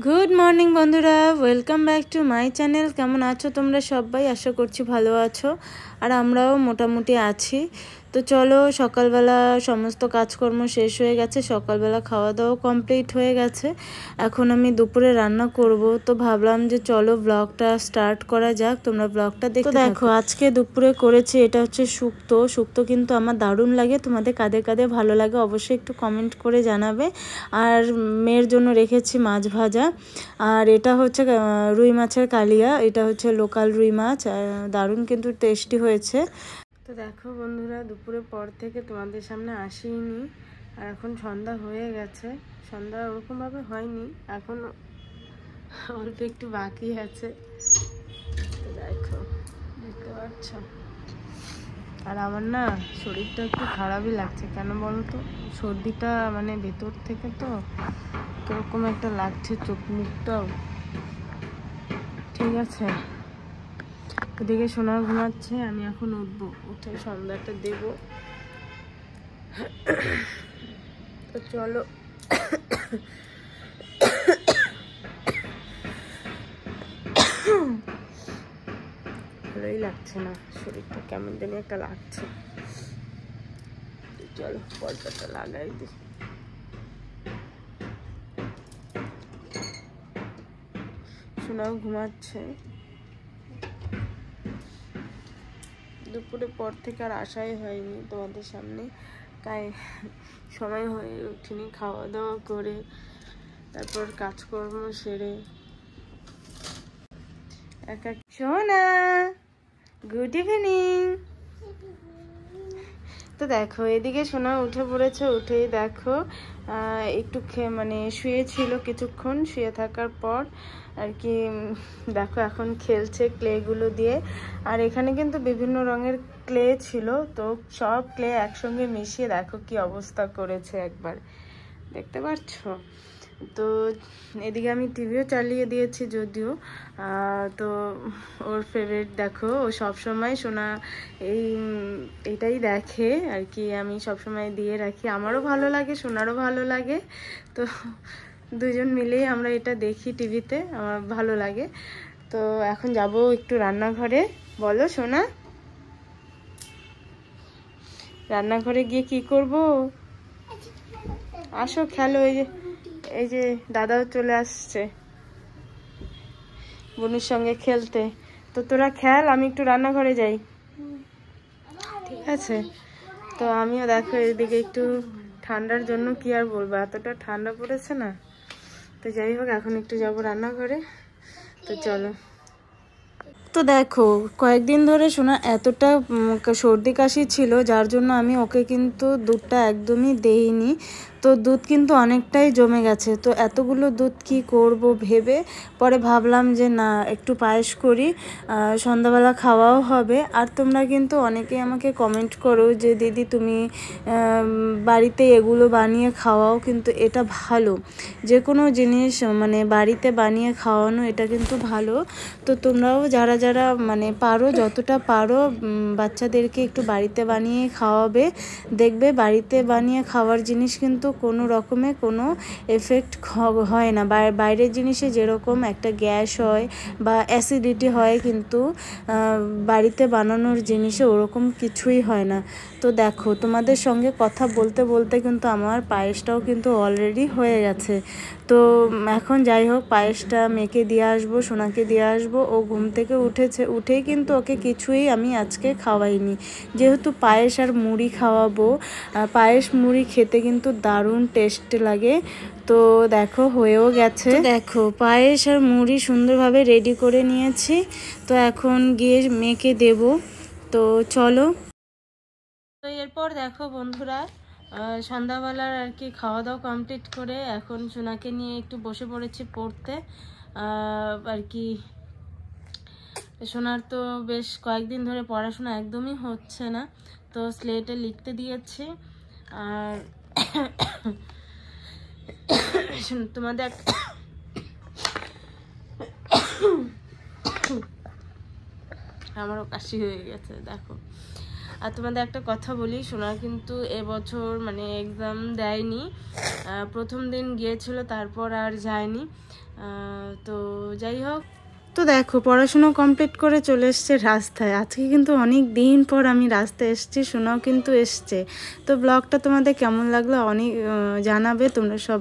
Good morning বন্ধুরা, welcome back to my channel. কেমন আছো তোমরা সবাই? আশা করছি ভালো আছো, আর আমরাও মোটামুটি আছি। তো চলো, সকালবেলা সমস্ত কাজকর্ম শেষ হয়ে গেছে, সকালবেলা খাওয়া দাওয়া কমপ্লিট হয়ে গেছে। এখন আমি দুপুরে রান্না করব, তো ভাবলাম যে চলো ব্লগটা স্টার্ট করা যাক, তোমরা ব্লগটা দেখো। দেখো আজকে দুপুরে করেছি, এটা হচ্ছে শুক্তো। শুক্তো কিন্তু আমার দারুণ লাগে। তোমাদের কাদের কাদের ভালো লাগে অবশ্যই একটু কমেন্ট করে জানাবে। আর মেয়ের জন্য রেখেছি মাছ ভাজা, আর এটা হচ্ছে রুই মাছের কালিয়া। এটা হচ্ছে লোকাল রুই মাছ, দারুণ কিন্তু টেস্টি হয়েছে। তো দেখো বন্ধুরা, দুপুরের পর থেকে তোমাদের সামনে আসিনি, আর এখন সন্ধ্যা হয়ে গেছে। সন্ধ্যা ওরকমভাবে হয়নি, এখন অল্প একটু বাকি আছে। তো দেখো, দেখতে পাচ্ছ। আর আমার না শরীরটা একটু খারাপই লাগছে, কেন বলো তো? সর্দিটা মানে ভেতর থেকে তো কিরকম একটা লাগছে, চোখ মুখটাও। ঠিক আছে, ওদিকে সোনা ঘুমাচ্ছে, আমি এখন উঠবো, উঠে সন্ধ্যাটা দেব। তো চলো। ভালোই লাগছে না, শরীরটা কেমন জানি একটা লাগছে। চলো পর্দাটা লাগাই দিই। সোনাও ঘুমাচ্ছে। দুপুরের পর থেকে আর আসাই হয়নি তোমাদের সামনে, তাই সময় হয়ে উঠিনি খাওয়া দাওয়া করে, তারপর কাজকর্ম সেরে একা। সোনা, গুড ইভিনিং। তো দেখো, এদিকে সোনা উঠে পড়েছে। উঠেই দেখো একটু মানে শুয়েছিল কিছুক্ষণ, শুয়ে থাকার পর আর কি দেখো এখন খেলছে ক্লেগুলো দিয়ে। আর এখানে কিন্তু বিভিন্ন রঙের ক্লে ছিল, তো সব ক্লে একসঙ্গে মিশিয়ে দেখো কি অবস্থা করেছে, একবার দেখতে পাচ্ছ। তো এদিকে আমি টিভিও চালিয়ে দিয়েছি যদিও। তো ওর ফেভারিট দেখো, ও সবসময় সোনা এইটাই দেখে আর কি। আমি সবসময় দিয়ে রাখি, আমারও ভালো লাগে, সোনারও ভালো লাগে। তো দুজন মিলেই আমরা এটা দেখি টিভিতে, আমার ভালো লাগে। তো এখন যাব একটু রান্নাঘরে। বলো সোনা, রান্নাঘরে গিয়ে কি করব? আসো খেলো। এই যে দাদাও চলে আসছে বোনের সঙ্গে খেলতে। তো তোরা খেল, আমি একটু রান্নাঘরে যাই, ঠিক আছে? তো আমিও দেখো এদিকে একটু ঠান্ডার জন্য কি আর বলবো, এতটা ঠান্ডা পড়েছে না। তো যাই হোক, এখন একটু যাবো রান্নাঘরে। তো চলো। তো দেখো, কয়েকদিন ধরে শোনা এতটা সর্দি কাশি ছিল, যার জন্য আমি ওকে কিন্তু দুধটা একদমই দেইনি। তো দুধ কিন্তু অনেকটাই জমে গেছে। তো এতগুলো দুধ কি করব ভেবে পরে ভাবলাম যে না, একটু পায়েস করি, সন্ধ্যাবেলা খাওয়াও হবে। আর তোমরা কিন্তু অনেকেই আমাকে কমেন্ট করো যে দিদি তুমি বাড়িতে এগুলো বানিয়ে খাওয়াও, কিন্তু এটা ভালো। যে কোনো জিনিস মানে বাড়িতে বানিয়ে খাওয়ানো এটা কিন্তু ভালো। তো তোমরাও যারা যারা মানে পারো, যতটা পারো বাচ্চাদেরকে একটু বাড়িতে বানিয়ে খাওয়াবে। দেখবে বাড়িতে বানিয়ে খাওয়ার জিনিস কিন্তু কোনো রকমে কোনো এফেক্ট হয় না। বাইরের জিনিসে যেরকম একটা গ্যাস হয় বা অ্যাসিডিটি হয়, কিন্তু বাড়িতে বানানোর জিনিসে ওরকম কিছুই হয় না। তো দেখো, তোমাদের সঙ্গে কথা বলতে বলতে কিন্তু আমার পায়েসটাও কিন্তু অলরেডি হয়ে গেছে। তো এখন যাই হোক, পায়েসটা মেয়েকে দিয়ে আসবো, সোনাকে দিয়ে আসবো। ও ঘুম থেকে উঠেছে, উঠেই কিন্তু ওকে কিছুই আমি আজকে খাওয়াইনি, যেহেতু পায়েস আর মুড়ি খাওয়াবো। পায়েস মুড়ি খেতে কিন্তু দারুণ টেস্ট লাগে। তো দেখো হয়েও গেছে। দেখো পায়েস আর মুড়ি সুন্দরভাবে রেডি করে নিয়েছি। তো এখন গিয়ে মেয়েকে দেব। তো চলো। তো এরপর দেখো বন্ধুরা, সন্ধ্যাবেলার আর কি খাওয়া দাওয়া কমপ্লিট করে এখন সোনাকে নিয়ে একটু বসে পড়েছি পড়তে আর কি। সোনার তো বেশ কয়েকদিন ধরে পড়াশোনা একদমই হচ্ছে না, তো স্লেটে লিখতে দিয়েছি। আর তোমাদের আমারও কাশি হয়ে গেছে দেখো। আর তোমাদের একটা কথা বলি, সোনা কিন্তু এবছর মানে এক্সাম দেয়নি। প্রথম দিন গিয়েছিল, তারপর আর যায়নি। তো যাই হোক, তো দেখো পড়াশুনো কমপ্লিট করে চলে এসছে রাস্তায়। আজকে কিন্তু অনেক দিন পর আমি রাস্তায় এসেছি, সোনাও কিন্তু এসছে। তো ব্লগটা তোমাদের কেমন লাগলো অনেক জানাবে তোমরা সব।